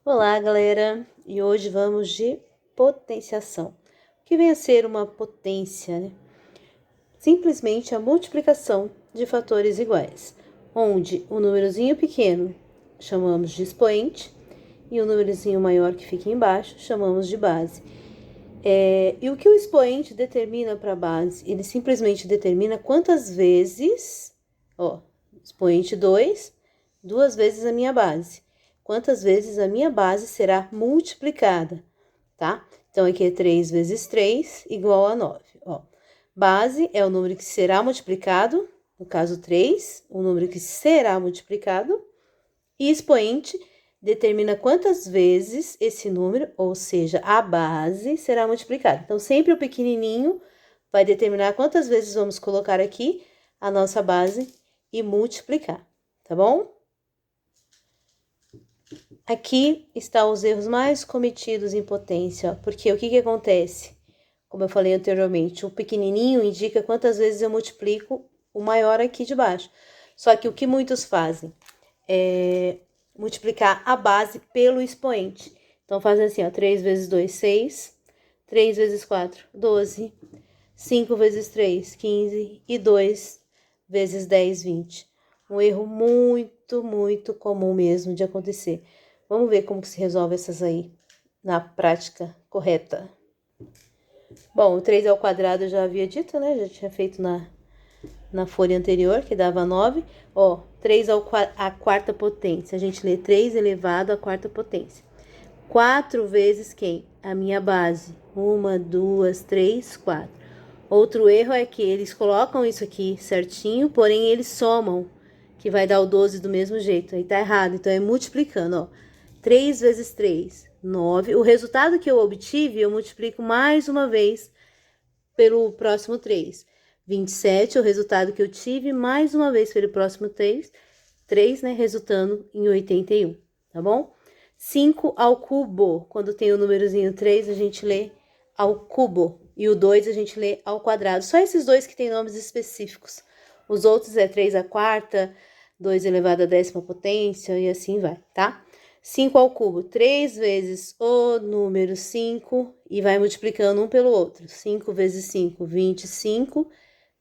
Olá, galera! E hoje vamos de potenciação. O que vem a ser uma potência, né? Simplesmente a multiplicação de fatores iguais, onde o númerozinho pequeno chamamos de expoente e o númerozinho maior que fica embaixo chamamos de base. E o que o expoente determina para a base? Ele simplesmente determina quantas vezes, expoente 2, duas vezes a minha base. Quantas vezes a minha base será multiplicada, tá? Então, aqui é 3 vezes 3 igual a 9, Base é o número que será multiplicado, no caso 3, o número que será multiplicado. E expoente determina quantas vezes esse número, ou seja, a base, será multiplicada. Então, sempre o pequenininho vai determinar quantas vezes vamos colocar aqui a nossa base e multiplicar, tá bom? Aqui estão os erros mais cometidos em potência, porque o que acontece? Como eu falei anteriormente, o pequenininho indica quantas vezes eu multiplico o maior aqui de baixo. Só que o que muitos fazem é multiplicar a base pelo expoente. Então, fazem assim, 3 vezes 2, 6. 3 vezes 4, 12. 5 vezes 3, 15. E 2 vezes 10, 20. Um erro muito comum mesmo de acontecer. Vamos ver como que se resolve essas aí na prática correta. Bom, o 3 ao quadrado eu já havia dito, né? Já tinha feito na folha anterior, que dava 9. 3 à quarta potência. A gente lê 3 elevado à quarta potência. 4 vezes quem? A minha base. 1, 2, 3, 4. Outro erro é que eles colocam isso aqui certinho, porém eles somam, que vai dar o 12 do mesmo jeito. Aí tá errado, então é multiplicando, 3 vezes 3, 9. O resultado que eu obtive, eu multiplico mais uma vez pelo próximo 3. 27 é o resultado que eu tive, mais uma vez pelo próximo 3, né, resultando em 81, tá bom? 5 ao cubo, quando tem o númerozinho 3, a gente lê ao cubo, e o 2 a gente lê ao quadrado. Só esses dois que tem nomes específicos. Os outros é 3 à quarta, 2 elevado à décima potência, e assim vai, tá? 5 ao cubo, 3 vezes o número 5 e vai multiplicando um pelo outro. 5 vezes 5, 25.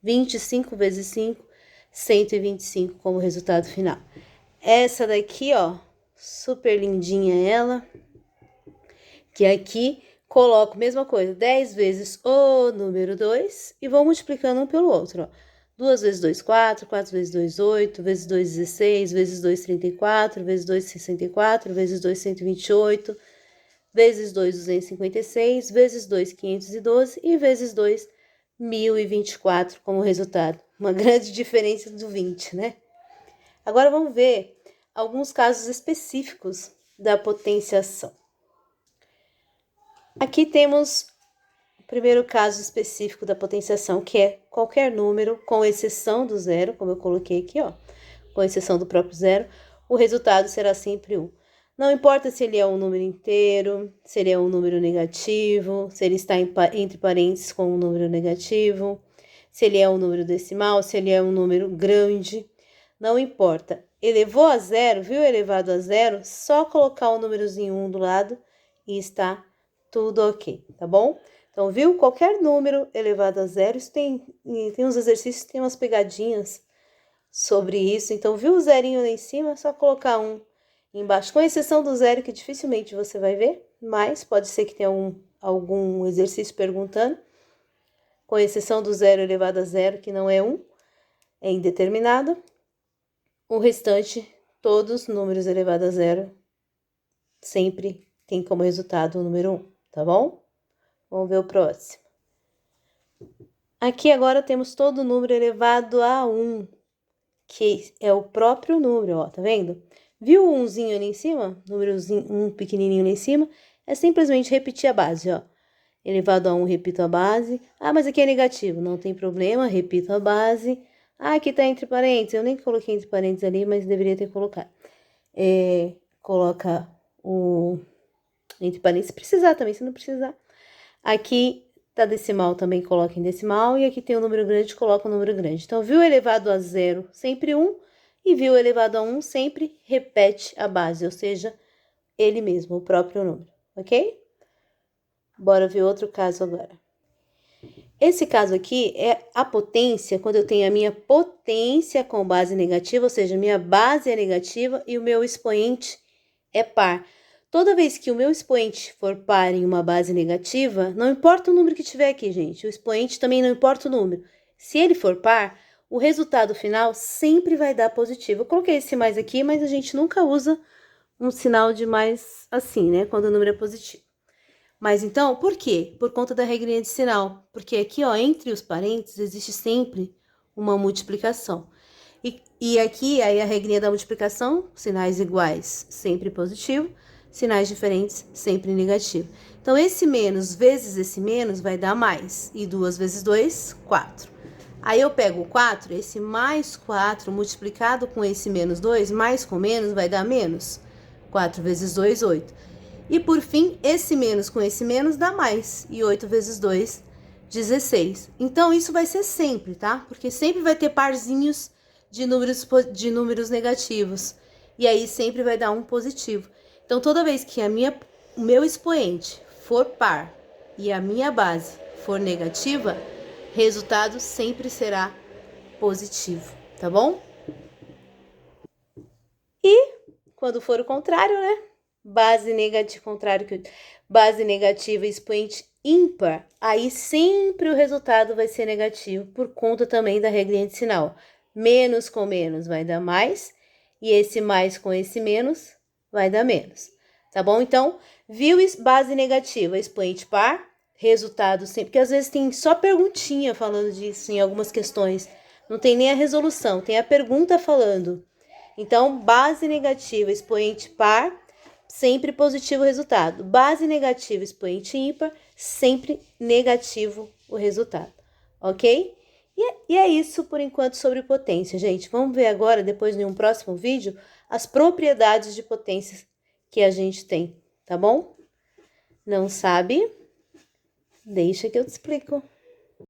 25 vezes 5, 125 como resultado final. Essa daqui, super lindinha ela. Que aqui coloco a mesma coisa, 10 vezes o número 2 e vou multiplicando um pelo outro, 2 vezes 2, 4, 4 vezes 2, 8, vezes 2, 16, vezes 2, 34, vezes 2, 64, vezes 2, 128, vezes 2, 256, vezes 2, 512 e vezes 2, 1024 como resultado. Uma grande diferença do 20, né? Agora vamos ver alguns casos específicos da potenciação. Aqui temos o primeiro caso específico da potenciação, que é qualquer número, com exceção do zero, como eu coloquei aqui, com exceção do próprio zero, o resultado será sempre 1. Não importa se ele é um número inteiro, se ele é um número negativo, se ele está entre parênteses com um número negativo, se ele é um número decimal, se ele é um número grande, não importa. Elevou a zero, viu elevado a zero, só colocar o númerozinho 1 do lado e está tudo ok, tá bom? Então, viu? Qualquer número elevado a zero, isso tem uns exercícios, tem umas pegadinhas sobre isso. Então, viu o zerinho lá em cima? É só colocar 1 embaixo, com exceção do zero, que dificilmente você vai ver, mas pode ser que tenha algum exercício perguntando. Com exceção do zero elevado a zero, que não é 1, é indeterminado. O restante, todos números elevados a zero, sempre tem como resultado o número 1, tá bom? Vamos ver o próximo. Aqui agora temos todo número elevado a 1, que é o próprio número, tá vendo? Viu o 1zinho ali em cima? Númerozinho 1 pequenininho ali em cima? É simplesmente repetir a base, Elevado a 1, repito a base. Ah, mas aqui é negativo. Não tem problema, repito a base. Ah, aqui tá entre parênteses. Eu nem coloquei entre parênteses ali, mas deveria ter colocado. Coloca o entre parênteses, se precisar também, se não precisar. Aqui tá decimal, também coloca em decimal. E aqui tem um número grande, coloca um número grande. Então, viu elevado a 0, sempre 1. E viu elevado a 1, sempre repete a base, ou seja, ele mesmo, o próprio número, ok? Bora ver outro caso agora. Esse caso aqui é a potência, quando eu tenho a minha potência com base negativa, ou seja, minha base é negativa e o meu expoente é par. Toda vez que o meu expoente for par em uma base negativa, não importa o número que tiver aqui, gente, o expoente também não importa o número. Se ele for par, o resultado final sempre vai dar positivo. Eu coloquei esse mais aqui, mas a gente nunca usa um sinal de mais assim, né, quando o número é positivo. Mas então, por quê? Por conta da regrinha de sinal. Porque aqui, ó, entre os parênteses, existe sempre uma multiplicação. E aqui, aí a regrinha da multiplicação, sinais iguais, sempre positivo, sinais diferentes, sempre negativo. Então, esse menos vezes esse menos vai dar mais. E 2 vezes 2, 4. Aí eu pego o 4, esse mais 4 multiplicado com esse menos 2, mais com menos, vai dar menos. 4 vezes 2, 8. E por fim, esse menos com esse menos dá mais. E 8 vezes 2, 16. Então, isso vai ser sempre, tá? Porque sempre vai ter parzinhos de números negativos. E aí sempre vai dar um positivo. Então, toda vez que o meu expoente for par e a minha base for negativa, resultado sempre será positivo, tá bom? E quando for o contrário, né? Base negativa e expoente ímpar, aí sempre o resultado vai ser negativo por conta também da regrinha de sinal. Menos com menos vai dar mais e esse mais com esse menos vai dar menos, tá bom? Então, viu base negativa, expoente par, resultado sempre, porque às vezes tem só perguntinha falando disso em algumas questões, não tem nem a resolução, tem a pergunta falando. Então, base negativa, expoente par, sempre positivo o resultado. Base negativa, expoente ímpar, sempre negativo o resultado, ok? E é isso por enquanto sobre potência, gente. Vamos ver agora, depois em um próximo vídeo, as propriedades de potências que a gente tem, tá bom? Não sabe? Deixa que eu te explico.